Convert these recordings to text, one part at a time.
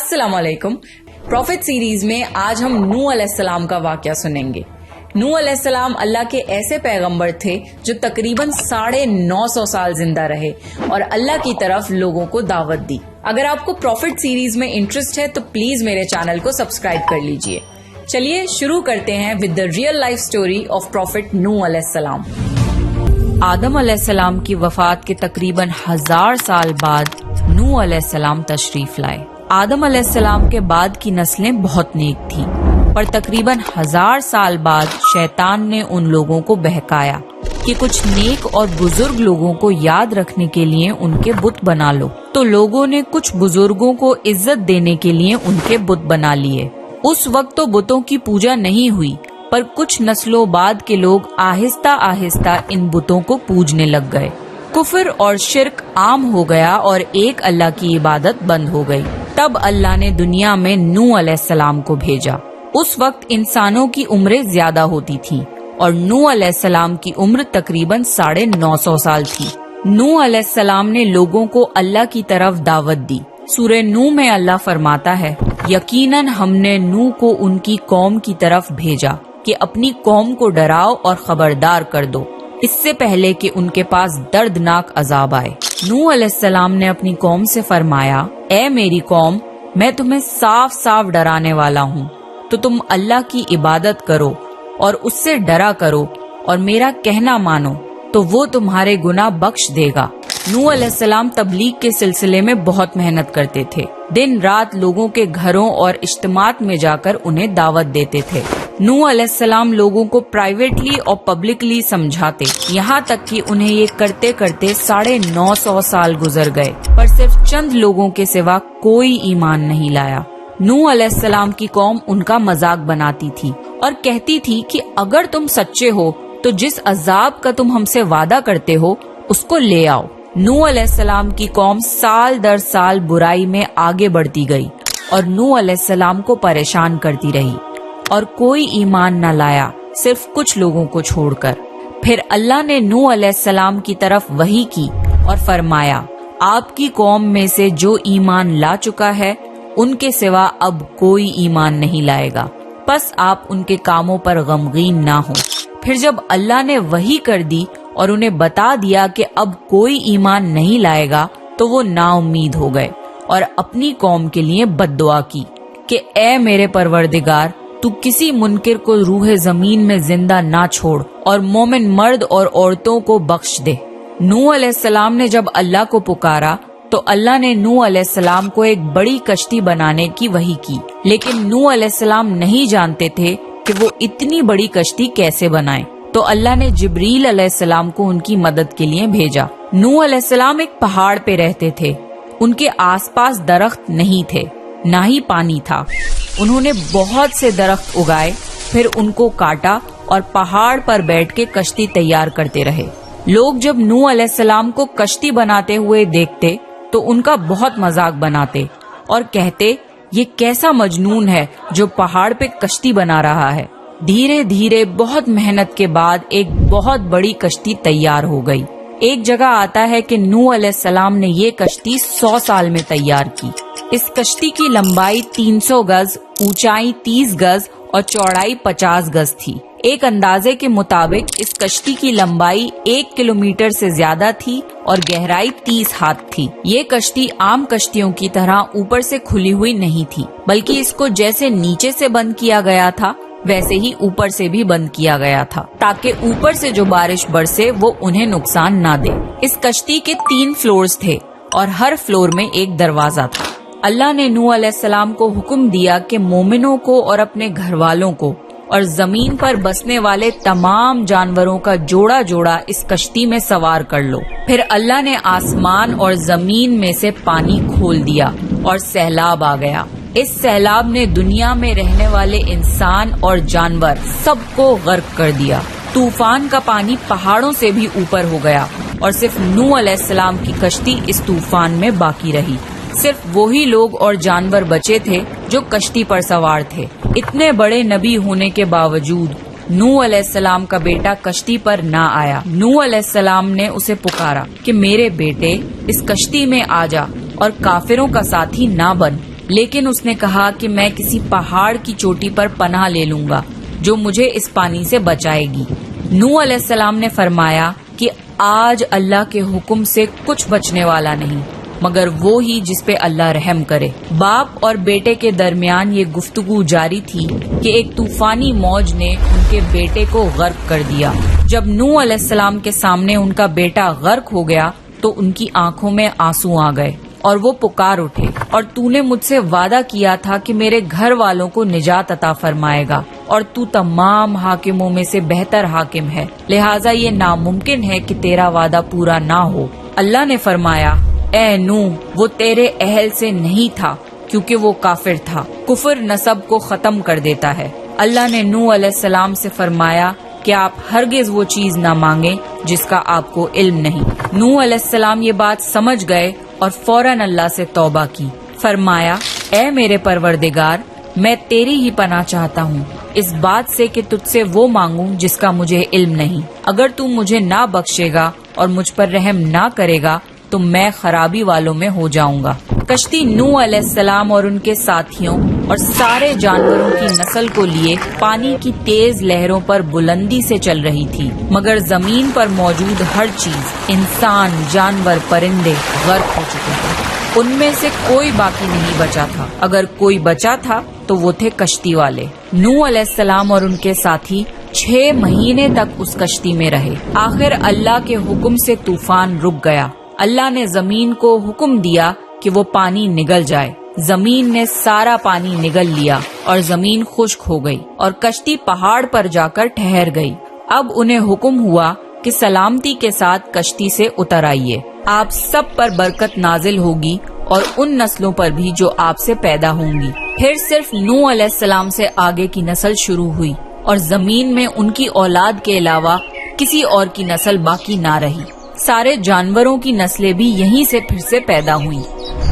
अस्सलाम वालेकुम। Profit series में आज हम नूह अलैहिस्सलाम का वाकया सुनेंगे। नूह अलैहिस्सलाम अल्लाह के ऐसे पैगंबर थे जो तकरीबन 950 साल जिंदा रहे और अल्लाह की तरफ लोगों को दावत दी। अगर आपको प्रॉफिट सीरीज में इंटरेस्ट है तो प्लीज मेरे चैनल को सब्सक्राइब कर लीजिए। चलिए शुरू करते हैं with the real life story of prophet नूह अलैहिस्सलाम। आदम अलैहिस्सलाम की वफात के तकरीबन 1000 साल बाद नूह अलैहिस्सलाम तशरीफ लाए। आदम अलैहिस्सलाम के बाद की नस्लें बहुत नेक थीं, पर तकरीबन 1000 साल बाद शैतान ने उन लोगों को बहकाया कि कुछ नेक और बुजुर्ग लोगों को याद रखने के लिए उनके बुत बना लो। तो लोगों ने कुछ बुजुर्गों को इज्जत देने के लिए उनके बुत बना लिए। उस वक्त तो बुतों की पूजा नहीं हुई, पर कुछ नस्लों बाद के लोग आहिस्ता आहिस्ता इन बुतों को पूजने लग गए। कुफर और शिर्क आम हो गया और एक अल्लाह की इबादत बंद हो गई। तब अल्लाह ने दुनिया में नूह अलैहिस्सलाम को भेजा। उस वक्त इंसानों की उम्रें ज्यादा होती थीं और नूह अलैहिस्सलाम की उम्र तकरीबन 950 साल थी। नूह अलैहिस्सलाम ने लोगों को अल्लाह की तरफ दावत दी। सूरह नूह में अल्लाह फरमाता है, यकीनन हमने नूह को उनकी कौम की तरफ भेजा कि अपनी कौम को डराओ और खबरदार कर दो, इससे पहले कि उनके पास दर्दनाक अजाब आए। नूह अलैहिस्सलाम ने अपनी कौम से फरमाया, ए मेरी कौम, मैं तुम्हें साफ साफ डराने वाला हूँ, तो तुम अल्लाह की इबादत करो और उससे डरा करो और मेरा कहना मानो, तो वो तुम्हारे गुनाह बख्श देगा। नूह अलैहिस्सलाम तबलीग के सिलसिले में बहुत मेहनत करते थे। दिन रात लोगों के घरों और इज्तिमात में जाकर उन्हें दावत देते थे। नूह अलैहिस्सलाम लोगों को प्राइवेटली और पब्लिकली समझाते, यहाँ तक कि उन्हें ये करते करते 950 साल गुजर गए, पर सिर्फ चंद लोगों के सिवा कोई ईमान नहीं लाया। नूह अलैहिस्सलाम की कौम उनका मजाक बनाती थी और कहती थी कि अगर तुम सच्चे हो तो जिस अजाब का तुम हमसे वादा करते हो उसको ले आओ। नूह अलैहिस्सलाम की कौम साल दर साल बुराई में आगे बढ़ती गई और नूह अलैहिस्सलाम को परेशान करती रही और कोई ईमान न लाया, सिर्फ कुछ लोगों को छोड़कर। फिर अल्लाह ने नूह अलैहिस्सलाम की तरफ वही की और फरमाया, आपकी कौम में से जो ईमान ला चुका है उनके सिवा अब कोई ईमान नहीं लाएगा, बस आप उनके कामों पर गमगीन ना हो। फिर जब अल्लाह ने वही कर दी और उन्हें बता दिया कि अब कोई ईमान नहीं लाएगा, तो वो नाउम्मीद हो गए और अपनी कौम के लिए बद्दुआ की कि ए मेरे परवरदिगार, तू किसी मुनकिर को रूह जमीन में जिंदा ना छोड़ और मोमिन मर्द और औरतों को बख्श दे। नूह अलैहिस्सलाम ने जब अल्लाह को पुकारा तो अल्लाह ने नूह अलैहिस्सलाम को एक बड़ी कश्ती बनाने की वही की, लेकिन नूह अलैहिस्सलाम नहीं जानते थे कि वो इतनी बड़ी कश्ती कैसे बनाएं। तो अल्लाह ने जिब्रील अलैहिस्सलाम को उनकी मदद के लिए भेजा। नूह अलैहिस्सलाम एक पहाड़ पे रहते थे। उनके आसपास दरख्त नहीं थे, ना ही पानी था। उन्होंने बहुत से दरख्त उगाए, फिर उनको काटा और पहाड़ पर बैठ के कश्ती तैयार करते रहे। लोग जब नूह अलैहिस्सलाम को कश्ती बनाते हुए देखते तो उनका बहुत मजाक बनाते और कहते, ये कैसा मजनून है जो पहाड़ पे कश्ती बना रहा है। धीरे धीरे बहुत मेहनत के बाद एक बहुत बड़ी कश्ती तैयार हो गई। एक जगह आता है कि नूह अलैहिस्सलाम ने ये कश्ती 100 साल में तैयार की। इस कश्ती की लंबाई 300 गज, ऊंचाई 30 गज और चौड़ाई 50 गज थी। एक अंदाजे के मुताबिक इस कश्ती की लंबाई 1 किलोमीटर से ज्यादा थी और गहराई 30 हाथ थी। ये कश्ती आम कश्तियों की तरह ऊपर से खुली हुई नहीं थी, बल्कि इसको जैसे नीचे से बंद किया गया था वैसे ही ऊपर से भी बंद किया गया था, ताकि ऊपर से जो बारिश बरसे वो उन्हें नुकसान ना दे। इस कश्ती के 3 फ्लोर्स थे और हर फ्लोर में एक दरवाजा था। अल्लाह ने नूह अलैहिस्सलाम को हुक्म दिया कि मोमिनों को और अपने घर वालों को और जमीन पर बसने वाले तमाम जानवरों का जोड़ा जोड़ा इस कश्ती में सवार कर लो। फिर अल्लाह ने आसमान और जमीन में से पानी खोल दिया और सैलाब आ गया। इस सैलाब ने दुनिया में रहने वाले इंसान और जानवर सबको गर्क कर दिया। तूफान का पानी पहाड़ों से भी ऊपर हो गया और सिर्फ नूह अलैहिस्सलाम की कश्ती इस तूफान में बाकी रही। सिर्फ वही लोग और जानवर बचे थे जो कश्ती पर सवार थे। इतने बड़े नबी होने के बावजूद नूह अलैहिस्सलाम का बेटा कश्ती पर ना आया। नूह अलैहिस्सलाम ने उसे पुकारा कि मेरे बेटे, इस कश्ती में आ जा और काफिरों का साथी ना बन। لیکن اس نے کہا کہ میں کسی پہاڑ کی چوٹی پر پناہ لے لوں گا جو مجھے اس پانی سے بچائے گی۔ نوح علیہ السلام نے فرمایا کہ آج اللہ کے حکم سے کچھ بچنے والا نہیں مگر وہ ہی جس پہ اللہ رحم کرے۔ باپ اور بیٹے کے درمیان یہ گفتگو جاری تھی کہ ایک طوفانی موج نے ان کے بیٹے کو غرق کر دیا۔ جب نوح علیہ السلام کے سامنے ان کا بیٹا غرق ہو گیا تو ان کی آنکھوں میں آنسو آ گئے اور وہ پکار اٹھے، اور تو نے مجھ سے وعدہ کیا تھا کہ میرے گھر والوں کو نجات عطا فرمائے گا، اور تو تمام حاکموں میں سے بہتر حاکم ہے، لہٰذا یہ ناممکن ہے کہ تیرا وعدہ پورا نہ ہو۔ اللہ نے فرمایا، اے نوح، وہ تیرے اہل سے نہیں تھا کیونکہ وہ کافر تھا۔ کفر نسب کو ختم کر دیتا ہے۔ اللہ نے نوح علیہ السلام سے فرمایا کہ آپ ہرگز وہ چیز نہ مانگیں جس کا آپ کو علم نہیں۔ نوح علیہ السلام یہ بات سمجھ گئے اور فوراً اللہ سے توبہ کی۔ فرمایا، اے میرے پروردگار، میں تیری ہی پناہ چاہتا ہوں اس بات سے کہ تجھ سے وہ مانگوں جس کا مجھے علم نہیں۔ اگر تو مجھے نہ بخشے گا اور مجھ پر رحم نہ کرے گا تو میں خرابی والوں میں ہو جاؤں گا۔ کشتی نوح علیہ السلام اور ان کے ساتھیوں اور سارے جانوروں کی نسل کو لیے پانی کی تیز لہروں پر بلندی سے چل رہی تھی، مگر زمین پر موجود ہر چیز، انسان، جانور، پرندے غرق ہو چکے تھے۔ ان میں سے کوئی باقی نہیں بچا تھا، اگر کوئی بچا تھا تو وہ تھے کشتی والے۔ نوح علیہ السلام اور ان کے ساتھی 6 مہینے تک اس کشتی میں رہے۔ آخر اللہ کے حکم سے طوفان رک گیا۔ اللہ نے زمین کو حکم دیا کہ وہ پانی نگل جائے۔ زمین نے سارا پانی نگل لیا اور زمین خشک ہو گئی اور کشتی پہاڑ پر جا کر ٹھہر گئی۔ اب انہیں حکم ہوا کہ سلامتی کے ساتھ کشتی سے اتر آئیے، آپ سب پر برکت نازل ہوگی اور ان نسلوں پر بھی جو آپ سے پیدا ہوں گی۔ پھر صرف نوح علیہ السلام سے آگے کی نسل شروع ہوئی اور زمین میں ان کی اولاد کے علاوہ کسی اور کی نسل باقی نہ رہی۔ سارے جانوروں کی نسلیں بھی یہیں سے پھر سے پیدا ہوئیں۔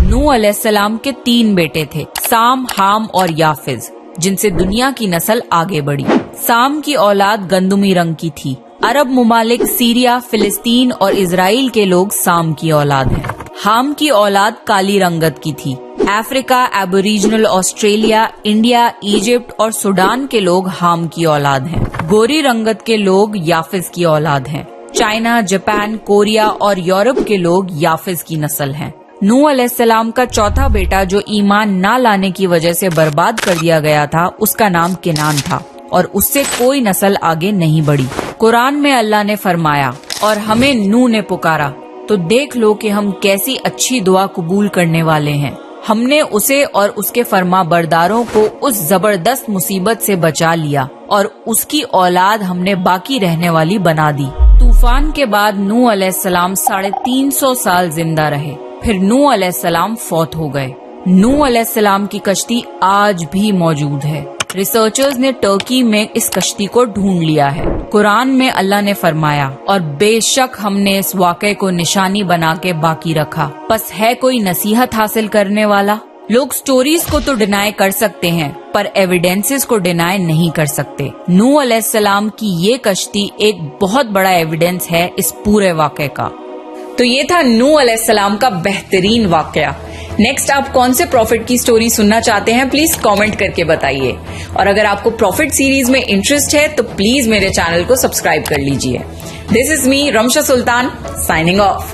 نوح علیہ السلام کے 3 بیٹے تھے، سام، حام اور یافز، جن سے دنیا کی نسل آگے بڑھی۔ سام کی اولاد گندمی رنگ کی تھی۔ عرب ممالک سیریا، فلسطین اور اسرائیل کے لوگ سام کی اولاد ہیں۔ حام کی اولاد کالی رنگت کی تھی۔ افریقہ، ایبوریجنل آسٹریلیا، انڈیا، ایجپٹ اور سوڈان کے لوگ حام کی اولاد ہیں۔ گوری رنگت کے لوگ یافز کی اولاد ہیں۔ چائنا، جاپان، کوریا اور یورپ کے لوگ یافز کی نسل ہیں۔ نوح علیہ السلام کا چوتھا بیٹا جو ایمان نہ لانے کی وجہ سے برباد کر دیا گیا تھا، اس کا نام کنان تھا اور اس سے کوئی نسل آگے نہیں بڑھی۔ قرآن میں اللہ نے فرمایا، اور ہمیں نوح نے پکارا تو دیکھ لو کہ ہم کیسی اچھی دعا قبول کرنے والے ہیں۔ ہم نے اسے اور اس کے فرما برداروں کو اس زبردست مصیبت سے بچا لیا اور اس کی اولاد ہم نے باقی رہنے والی بنا دی۔ طوفان کے بعد نوح علیہ السلام 350 سال زندہ رہے، پھر نوح علیہ السلام فوت ہو گئے۔ نوح علیہ السلام کی کشتی آج بھی موجود ہے۔ ریسرچرز نے ترکی میں اس کشتی کو ڈھونڈ لیا ہے۔ قرآن میں اللہ نے فرمایا، اور بے شک ہم نے اس واقعے کو نشانی بنا کے باقی رکھا، پس ہے کوئی نصیحت حاصل کرنے والا؟ لوگ سٹوریز کو تو ڈینائی کر سکتے ہیں پر ایویڈنسز کو ڈینائی نہیں کر سکتے۔ نوح علیہ السلام کی یہ کشتی ایک بہت بڑا ایویڈنس ہے اس پورے واقعے کا۔ تو یہ تھا نوح علیہ السلام کا بہترین واقعہ۔ نیکسٹ آپ کون سے پروفٹ کی سٹوری سننا چاہتے ہیں پلیز کامنٹ کر کے بتائیے، اور اگر آپ کو پروفٹ سیریز میں انٹرسٹ ہے تو پلیز میرے چینل کو سبسکرائب کر لیجئے۔ دس از می رمشا سلطان سائننگ آف۔